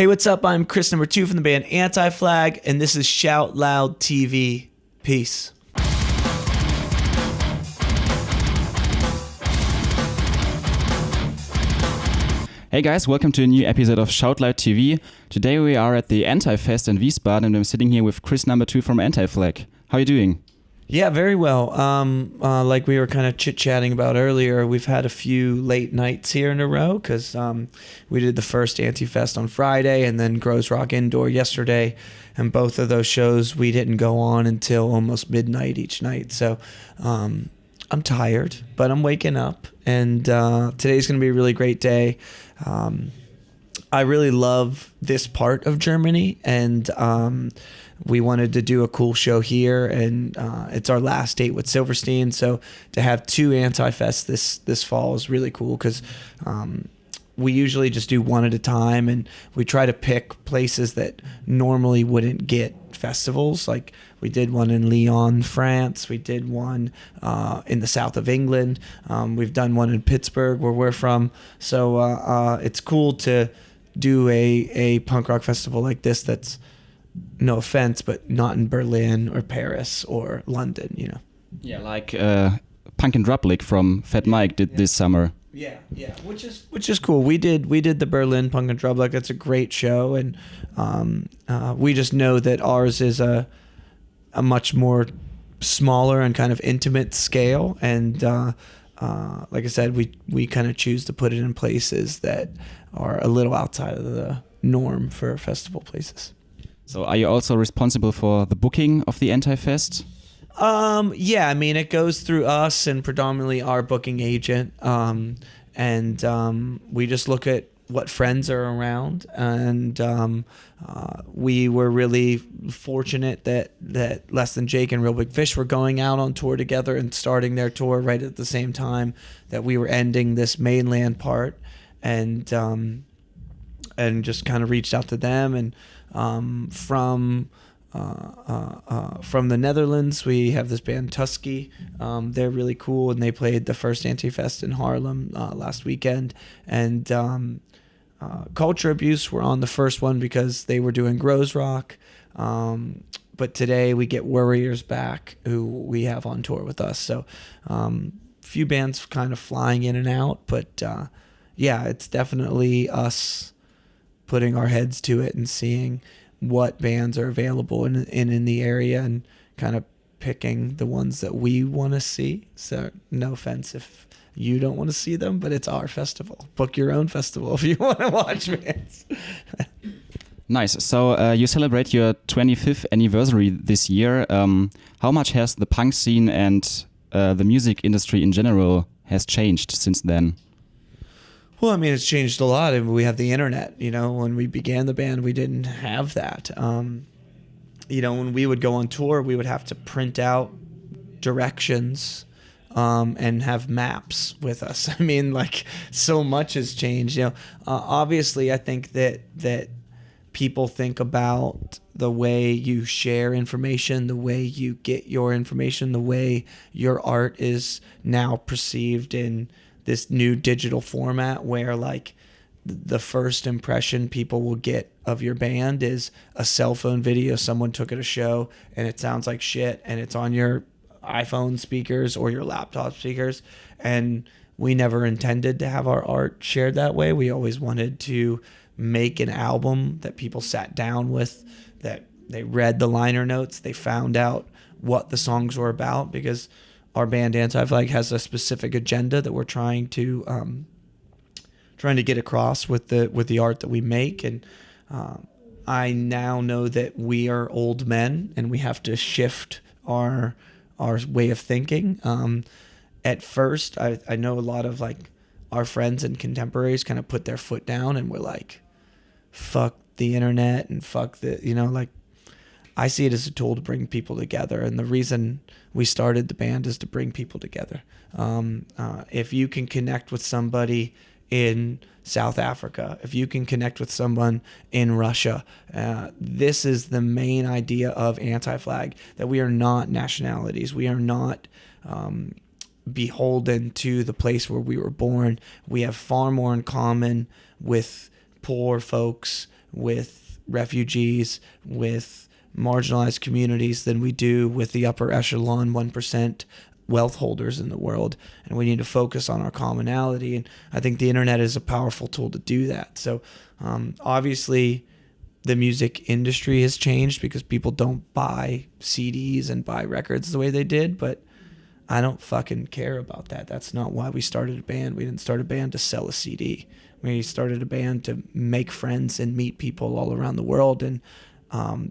Hey, what's up? I'm Chris number 2 from the band Anti-Flag, and this is Shout Loud TV. Peace. Hey guys, welcome to a new episode of Shout Loud TV. Today we are at the Antifest in Wiesbaden and I'm sitting here with Chris number 2 from Anti-Flag. How are you doing? Yeah, very well. Like we were kind of chit-chatting about earlier, we've had a few late nights here in a row because we did the first Antifest on Friday and then Grows Rock Indoor yesterday. And both of those shows we didn't go on until almost midnight each night. So I'm tired, but I'm waking up. And today's going to be a really great day. I really love this part of Germany, and we wanted to do a cool show here, and it's our last date with Silverstein. So to have 2 Antifests this fall is really cool because we usually just do one at a time, and we try to pick places that normally wouldn't get festivals. Like we did one in Lyon, France. We did one in the south of England. We've done one in Pittsburgh, where we're from. So it's cool to do a punk rock festival like this that's, no offense, but not in Berlin or Paris or London, you know. Yeah, like Punk and Drublick from Fat Mike did this summer. Yeah, which is cool. We did the Berlin Punk and Drublick. That's a great show, and we just know that ours is a much more smaller and kind of intimate scale, and like I said, we kind of choose to put it in places that are a little outside of the norm for festival places. So are you also responsible for the booking of the Antifest? Yeah, I mean, it goes through us and predominantly our booking agent. And we just look at what friends are around. And we were really fortunate that Less Than Jake and Real Big Fish were going out on tour together and starting their tour right at the same time that we were ending this mainland part. And just kind of reached out to them. And from the Netherlands, we have this band Tusky. They're really cool, and they played the first Antifest in Haarlem last weekend. And Culture Abuse were on the first one because they were doing Grows Rock. But today we get Warriors back, who we have on tour with us. So few bands kind of flying in and out, but yeah, it's definitely us putting our heads to it and seeing what bands are available in the area and kind of picking the ones that we want to see. So no offense if you don't want to see them, but it's our festival. Book your own festival if you want to watch bands. Nice. So you celebrate your 25th anniversary this year. How much has the punk scene and the music industry in general has changed since then? Well, I mean, it's changed a lot. And we have the internet. You know, when we began the band, we didn't have that. You know, when we would go on tour, we would have to print out directions and have maps with us. I mean, like, so much has changed. You know, obviously, I think that people think about the way you share information, the way you get your information, the way your art is now perceived in this new digital format, where like the first impression people will get of your band is a cell phone video someone took at a show and it sounds like shit and it's on your iPhone speakers or your laptop speakers. And we never intended to have our art shared that way. We always wanted to make an album that people sat down with, that they read the liner notes, they found out what the songs were about, because our band Anti-Flag has a specific agenda that we're trying to get across with the art that we make. And I now know that we are old men and we have to shift our way of thinking. At first, I know a lot of like our friends and contemporaries kind of put their foot down and we're like, fuck the internet and fuck the, you know, like, I see it as a tool to bring people together, and the reason we started the band is to bring people together. If you can connect with somebody in South Africa, if you can connect with someone in Russia, this is the main idea of Anti-Flag, that we are not nationalities. We are not beholden to the place where we were born. We have far more in common with poor folks with refugees, with marginalized communities than we do with the upper echelon 1% wealth holders in the world. And we need to focus on our commonality. And I think the internet is a powerful tool to do that. So obviously the music industry has changed because people don't buy CDs and buy records the way they did, but I don't fucking care about that. That's not why we started a band. We didn't start a band to sell a CD. We started a band to make friends and meet people all around the world. And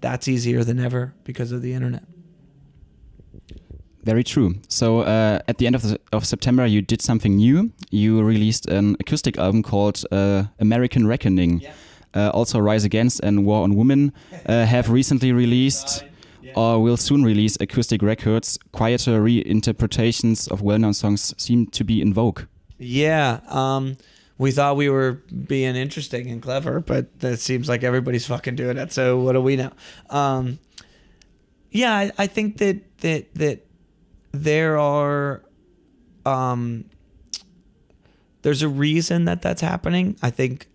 that's easier than ever because of the internet. Very true. So at the end of September, you did something new. You released an acoustic album called American Reckoning. Yeah. Also Rise Against and War on Women have recently released or will soon release acoustic records. Quieter reinterpretations of well-known songs seem to be in vogue. Yeah. We thought we were being interesting and clever, but it seems like everybody's fucking doing it. So what do we know? Yeah, I think that there are there's a reason that that's happening. I think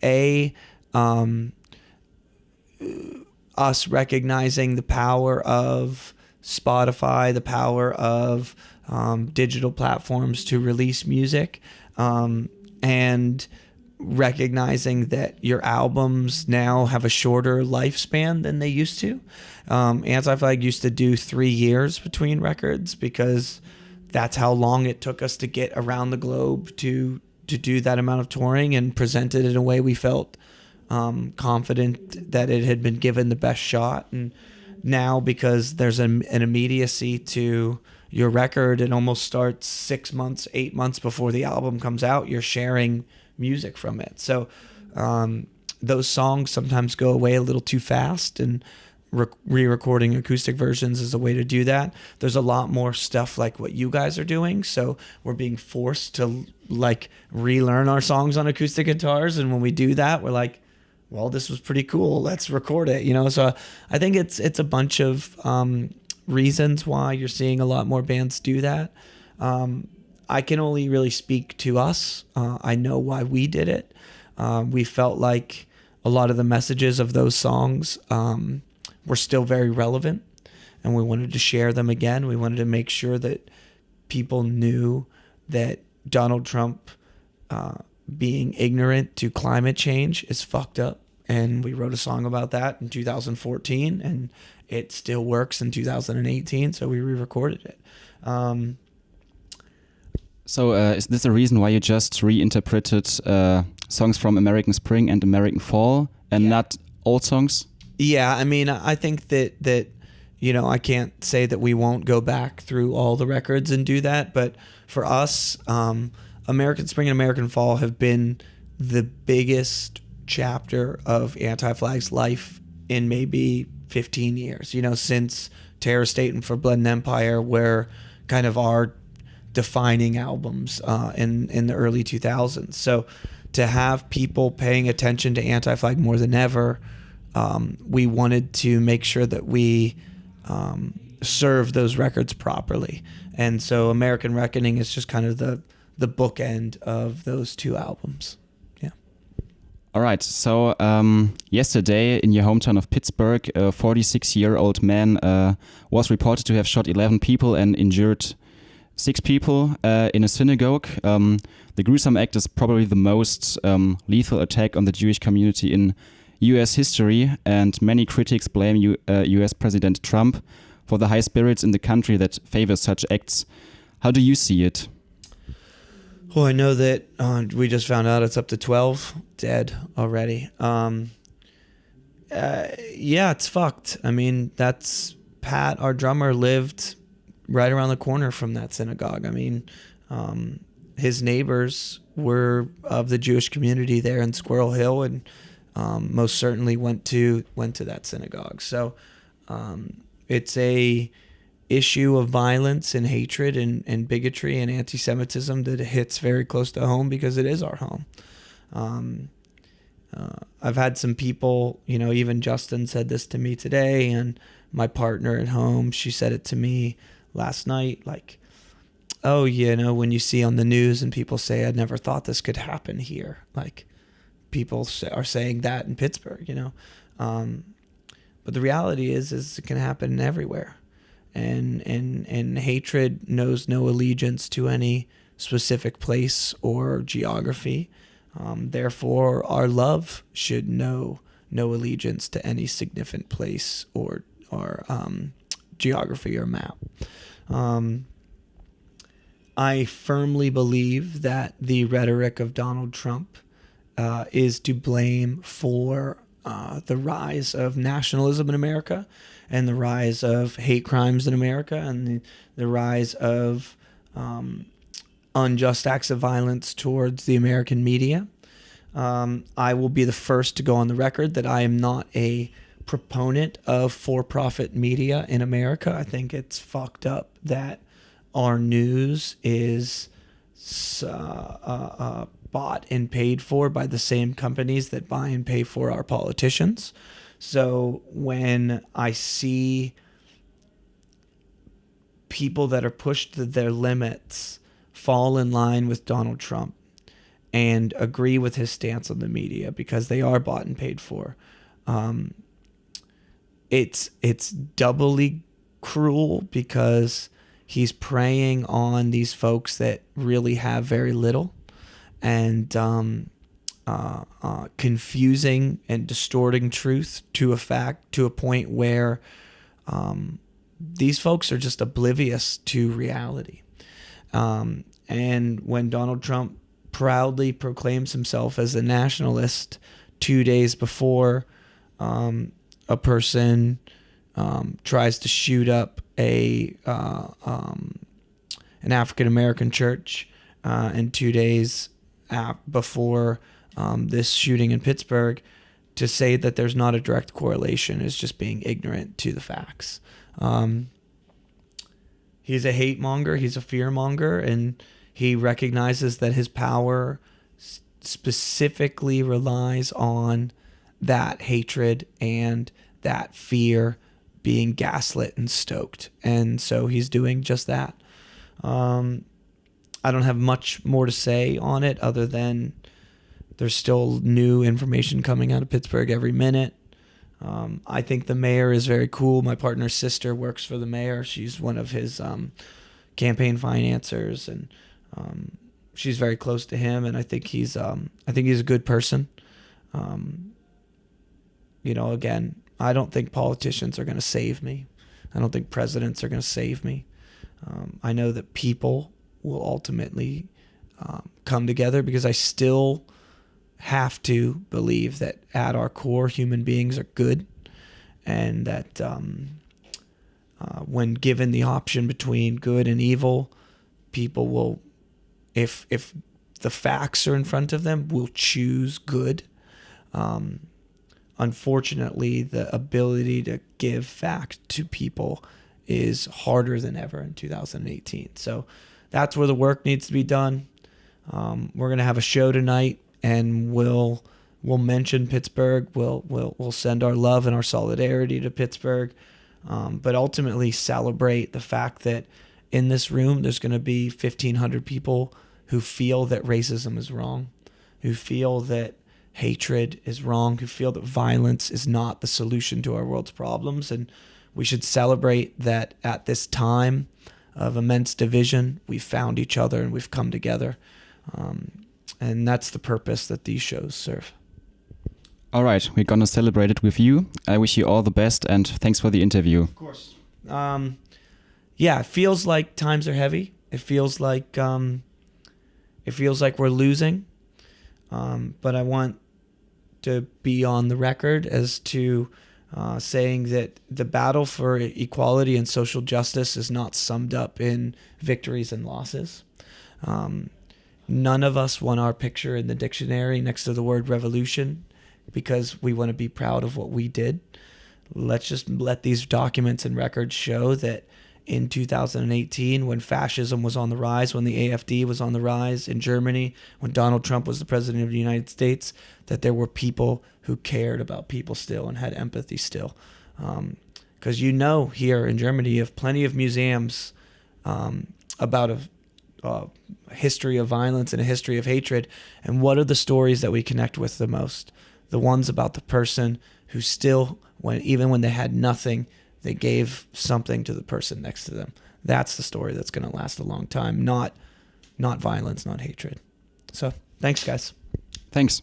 us recognizing the power of Spotify, the power of digital platforms to release music, and recognizing that your albums now have a shorter lifespan than they used to. Anti-Flag used to do 3 years between records because that's how long it took us to get around the globe to do that amount of touring and present it in a way we felt confident that it had been given the best shot. And now, because there's an immediacy to your record, it almost starts 6 months, 8 months before the album comes out. You're sharing music from it. So those songs sometimes go away a little too fast, and re-recording acoustic versions is a way to do that. There's a lot more stuff like what you guys are doing, so we're being forced to like relearn our songs on acoustic guitars, and when we do that, we're like, well, this was pretty cool, let's record it, you know. So I think it's a bunch of reasons why you're seeing a lot more bands do that. I can only really speak to us. I know why we did it. We felt like a lot of the messages of those songs were still very relevant, and we wanted to share them again. We wanted to make sure that people knew that Donald Trump being ignorant to climate change is fucked up. And we wrote a song about that in 2014, and it still works in 2018, so we re-recorded it. So is this a reason why you just reinterpreted songs from American Spring and American Fall and not old songs? Yeah, I mean, I think that you know, I can't say that we won't go back through all the records and do that, but for us, American Spring and American Fall have been the biggest chapter of Anti-Flag's life in maybe 15 years, you know, since Terror State and For Blood and Empire were kind of our defining albums in the early 2000s. So to have people paying attention to Anti-Flag more than ever, we wanted to make sure that we serve those records properly. And so American Reckoning is just kind of the bookend of those two albums. Yeah. All right. So yesterday in your hometown of Pittsburgh, a 46-year-old man was reported to have shot 11 people and injured 6 people in a synagogue. The gruesome act is probably the most lethal attack on the Jewish community in U.S. history, and many critics blame U.S. President Trump for the high spirits in the country that favors such acts. How do you see it? Well, I know that we just found out it's up to 12 dead already. Yeah, it's fucked. I mean, that's Pat, our drummer, lived right around the corner from that synagogue. I mean, his neighbors were of the Jewish community there in Squirrel Hill, and most certainly went to that synagogue. So it's a issue of violence and hatred and bigotry and anti-Semitism that hits very close to home because it is our home. I've had some people, you know, even Justin said this to me today, and my partner at home, she said it to me last night, like, oh, you know, when you see on the news and people say, I never thought this could happen here, like, people are saying that in Pittsburgh, you know. But the reality is it can happen everywhere. And hatred knows no allegiance to any specific place or geography. Therefore, our love should know no allegiance to any significant place or geography or map. I firmly believe that the rhetoric of Donald Trump is to blame for the rise of nationalism in America and the rise of hate crimes in America and the rise of unjust acts of violence towards the American media. I will be the first to go on the record that I am not a proponent of for-profit media in America. I think it's fucked up that our news is bought and paid for by the same companies that buy and pay for our politicians. So when I see people that are pushed to their limits fall in line with Donald Trump and agree with his stance on the media because they are bought and paid for, it's doubly cruel because he's preying on these folks that really have very little and confusing and distorting truth to a point where these folks are just oblivious to reality. And when Donald Trump proudly proclaims himself as a nationalist 2 days before a person tries to shoot up an African American church, and 2 days before this shooting in Pittsburgh, to say that there's not a direct correlation is just being ignorant to the facts. He's a hate monger, he's a fear monger, and he recognizes that his power specifically relies on that hatred and that fear being gaslit and stoked. And so he's doing just that. I don't have much more to say on it other than there's still new information coming out of Pittsburgh every minute. I think the mayor is very cool. My partner's sister works for the mayor. She's one of his campaign financiers, and she's very close to him. And I think he's a good person. Again, I don't think politicians are going to save me. I don't think presidents are going to save me. I know that people will ultimately come together because I still have to believe that at our core, human beings are good, and that when given the option between good and evil, people will, if the facts are in front of them, will choose good. Unfortunately, the ability to give fact to people is harder than ever in 2018. So that's where the work needs to be done. We're gonna have a show tonight, and we'll mention Pittsburgh. We'll send our love and our solidarity to Pittsburgh, but ultimately celebrate the fact that in this room there's going to be 1,500 people who feel that racism is wrong, who feel that hatred is wrong, who feel that violence is not the solution to our world's problems. And we should celebrate that at this time of immense division, we've found each other and we've come together. And that's the purpose that these shows serve. All right, we're going to celebrate it with you. I wish you all the best, and thanks for the interview. Of course. It feels like times are heavy. It feels like we're losing. But I want to be on the record as to saying that the battle for equality and social justice is not summed up in victories and losses. None of us want our picture in the dictionary next to the word revolution because we want to be proud of what we did. Let's just let these documents and records show that in 2018, when fascism was on the rise, when the AfD was on the rise in Germany, when Donald Trump was the president of the United States, that there were people who cared about people still and had empathy still. Because here in Germany, you have plenty of museums about history of violence and a history of hatred, and what are the stories that we connect with the most? The ones about the person who still, even when they had nothing, they gave something to the person next to them. That's the story that's going to last a long time, not violence, not hatred. So thanks, guys. Thanks.